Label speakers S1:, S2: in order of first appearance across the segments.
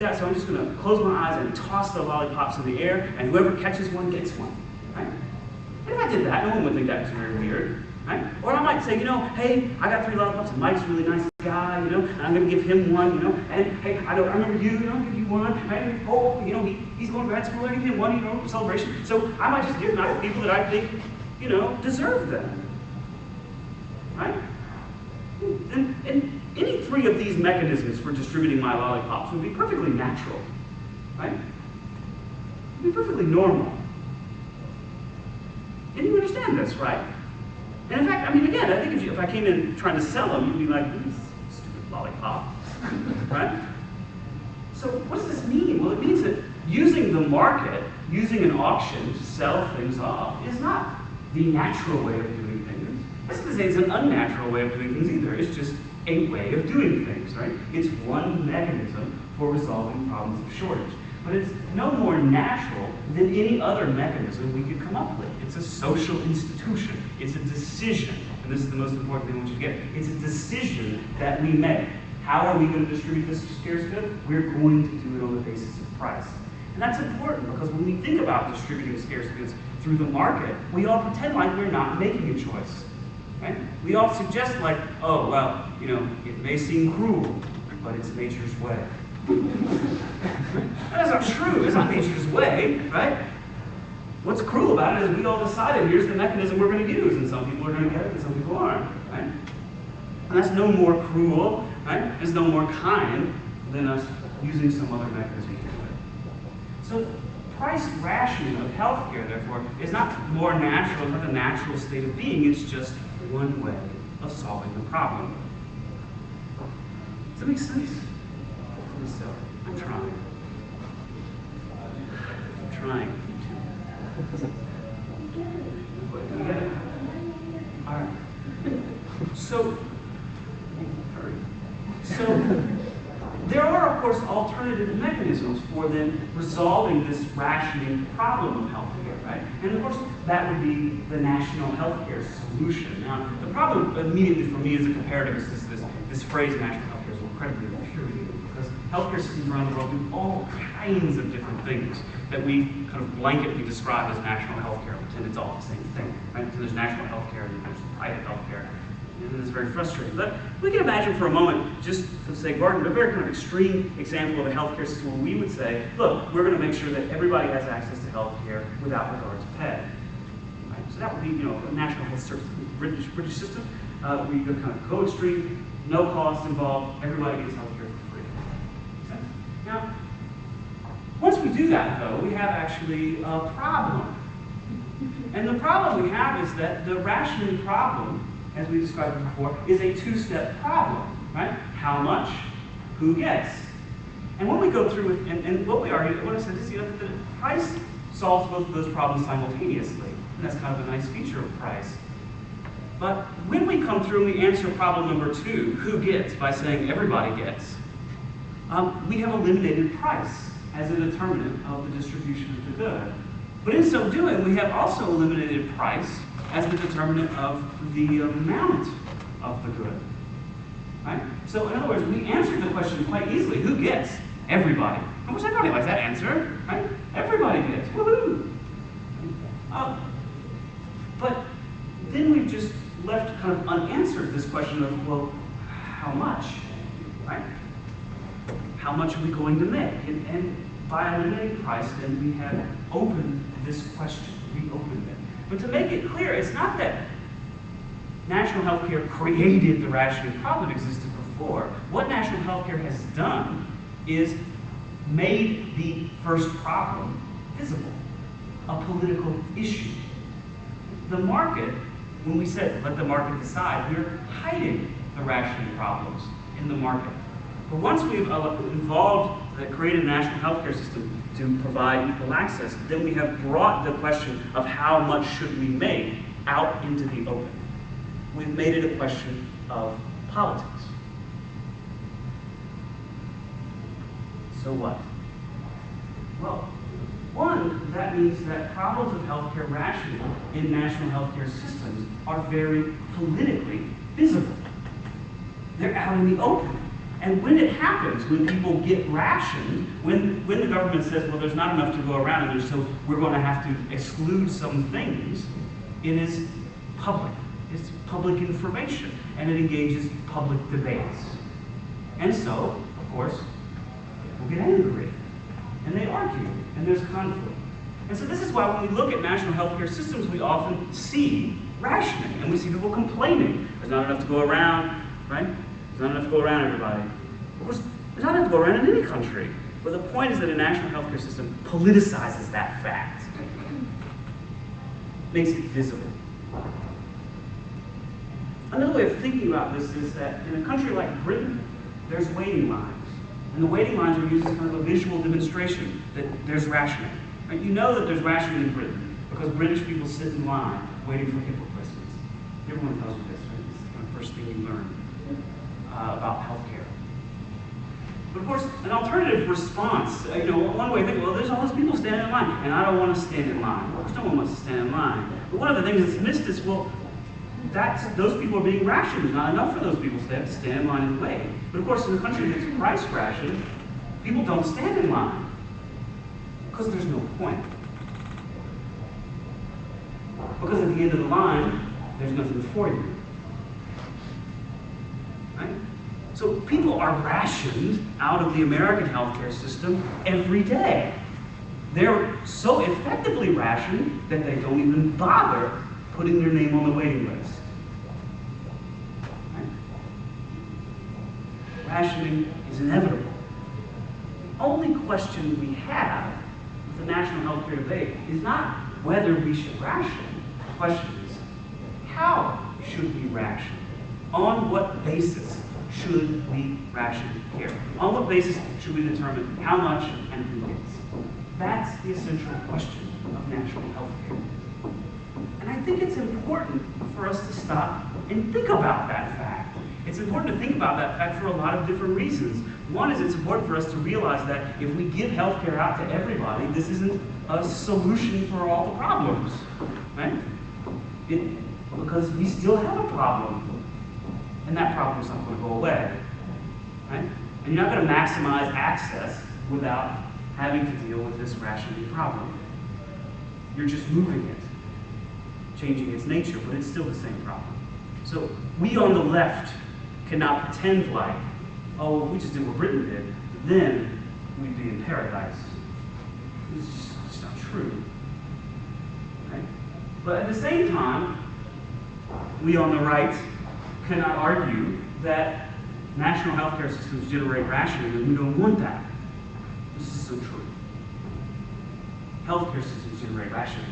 S1: Yeah, so I'm just going to close my eyes and toss the lollipops in the air, and whoever catches one gets one, right? And if I did that, no one would think that was very weird, right? Or I might say, hey, I got 3 lollipops, and Mike's a really nice guy, and I'm going to give him one, and hey, I remember you, give you one, and oh, he's going to grad school, I give him one, celebration. So I might just give them out to people that I think, deserve them, right? And any 3 of these mechanisms for distributing my lollipops would be perfectly natural, right? Would be perfectly normal. And you understand this, right? And in fact, again, I think if I came in trying to sell them, you'd be like, stupid lollipop, right? So what does this mean? Well, it means that using the market, using an auction to sell things off is not the natural way of doing things. This is it's an unnatural way of doing things either. It's just a way of doing things, right? It's one mechanism for resolving problems of shortage. But it's no more natural than any other mechanism we could come up with. It's a social institution. It's a decision. And this is the most important thing I want you to get. It's a decision that we make. How are we going to distribute this scarce good? We're going to do it on the basis of price. And that's important because when we think about distributing scarce goods through the market, we all pretend like we're not making a choice. Right? We all suggest like, oh, well, it may seem cruel, but it's nature's way. That's not true. It's not nature's way, right? What's cruel about it is we all decided here's the mechanism we're going to use, and some people are going to get it and some people aren't, right? And that's no more cruel, right? It's no more kind than us using some other mechanism to do it. So price rationing of healthcare, therefore, is not more natural, it's not the natural state of being, it's just one way of solving the problem. Does that make sense? So, I'm trying. You get it? All right. So, there are, of course, alternative mechanisms for then resolving this rationing problem of healthcare, right? And of course, that would be the national healthcare solution. Now, the problem immediately for me as a comparativist is this phrase national healthcare is incredibly infuriating because healthcare systems around the world do all kinds of different things that we kind of blanketly describe as national healthcare and pretend it's all the same thing, right? So there's national healthcare and there's private healthcare. And it's very frustrating. But we can imagine for a moment, just for the sake of argument, a very kind of extreme example of a healthcare system where we would say, look, we're going to make sure that everybody has access to healthcare without regard to pay. Right? So that would be, a national health service, British system. We could kind of go extreme, no cost involved, everybody gets healthcare for free. Makes sense? Now, once we do that, though, we have actually a problem. And the problem we have is that the rationing problem, as we described before, is a 2-step problem, right? How much, who gets. And when we go through it, and what we argue, what I said is, the price solves both of those problems simultaneously. And that's kind of a nice feature of price. But when we come through and we answer problem number 2, who gets, by saying everybody gets, we have eliminated price as a determinant of the distribution of the good. But in so doing, we have also eliminated price as the determinant of the amount of the good, right? So in other words, we answered the question quite easily. Who gets? Everybody. Of course, everybody likes that answer, right? Everybody gets. Woohoo! But then we've just left kind of unanswered this question of, well, how much, right? How much are we going to make? And by eliminating price, then we have opened this question, reopened it. But to make it clear, it's not that national healthcare created the rationing problem that existed before. What national healthcare has done is made the first problem visible, a political issue. The market, when we said let the market decide, we're hiding the rationing problems in the market. But once we've created a national healthcare system to provide equal access, then we have brought the question of how much should we make out into the open. We've made it a question of politics. So what? Well, one, that means that problems of healthcare rationing in national healthcare systems are very politically visible. They're out in the open. And when it happens, when people get rationed, when the government says, well, there's not enough to go around, and so we're going to have to exclude some things, it is public. It's public information, and it engages public debates. And so, of course, people get angry, and they argue, and there's conflict. And so this is why when we look at national healthcare systems, we often see rationing, and we see people complaining. There's not enough to go around, right? There's not enough to go around, everybody. Of course, there's not enough to go around in any country. But the point is that a national healthcare system politicizes that fact. Makes it visible. Another way of thinking about this is that in a country like Britain, there's waiting lines. And the waiting lines are used as kind of a visual demonstration that there's rationing. Right? You know that there's rationing in Britain because British people sit in line waiting for hip replacements. Everyone tells you this, right? This is the kind of first thing you learn about healthcare. But of course, an alternative response, one way to think, well, there's all those people standing in line, and I don't want to stand in line. Of course, no one wants to stand in line. But one of the things that's missed is, well, those people are being rationed. There's not enough for those people, so they have to stand in line and wait. But of course, in a country that's price rationed, people don't stand in line because there's no point. Because at the end of the line, there's nothing for you. Right? So people are rationed out of the American healthcare system every day. They're so effectively rationed that they don't even bother putting their name on the waiting list. Right? Rationing is inevitable. The only question we have with the national healthcare debate is not whether we should ration. The question is, how should we ration? On what basis should we ration care? On what basis should we determine how much and who gets? That's the essential question of national health care. And I think it's important for us to stop and think about that fact. It's important to think about that fact for a lot of different reasons. One is it's important for us to realize that if we give health care out to everybody, this isn't a solution for all the problems, right? Because we still have a problem, and that problem is not going to go away, right? And you're not going to maximize access without having to deal with this rationing problem. You're just moving it, changing its nature, but it's still the same problem. So we on the left cannot pretend like, oh, we just did what Britain did, then we'd be in paradise. It's just not true, right? But at the same time, we on the right cannot argue that national healthcare systems generate rationing, and we don't want that. This is so true. Healthcare systems generate rationing.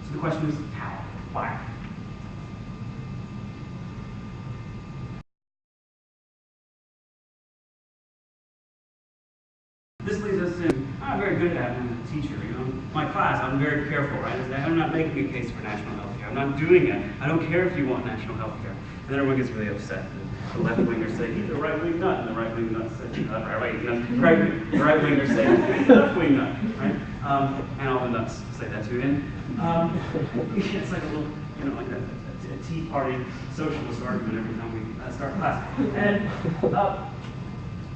S1: So the question is, how? Why? This leads us to, I'm very good at it as a teacher, My class, I'm very careful, right? I'm not making a case for national health care. I'm not doing it. I don't care if you want national health care. And then everyone gets really upset. The left wingers say, he's a right-wing nut, and the right-wing nut says, he's a right-wing nut. The right wingers say, he's a left-wing nut, right? And all the nuts say that too. And it's like a little, like a Tea Party socialist argument every time we start class. And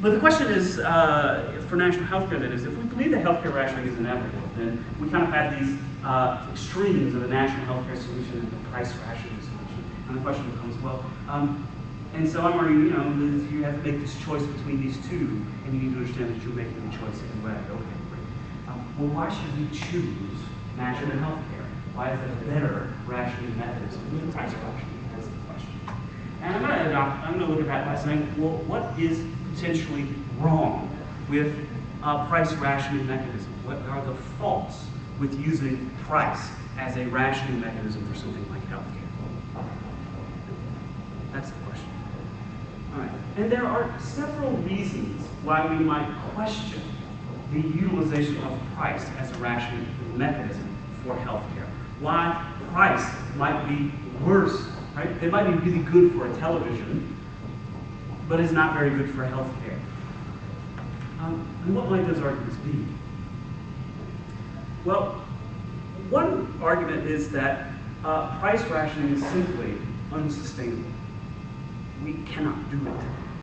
S1: but the question is, for national health care, that is, if we believe that healthcare rationing is inevitable, then we kind of have these extremes of a national healthcare solution and a price rationing solution. And the question becomes, well, and so I'm arguing, that you have to make this choice between these two, and you need to understand that you're making the choice anyway. Okay, great. Well, why should we choose national health care? Why is it a better rationing mechanism than price rationing? That's the question. And I'm going to look at that by saying, well, what is potentially wrong with a price rationing mechanism? What are the faults with using price as a rationing mechanism for something like healthcare? That's the question. All right. And there are several reasons why we might question the utilization of price as a rationing mechanism for healthcare. Why price might be worse, right? It might be really good for a television, but is not very good for healthcare. And what might those arguments be? Well, one argument is that price rationing is simply unsustainable. We cannot do it.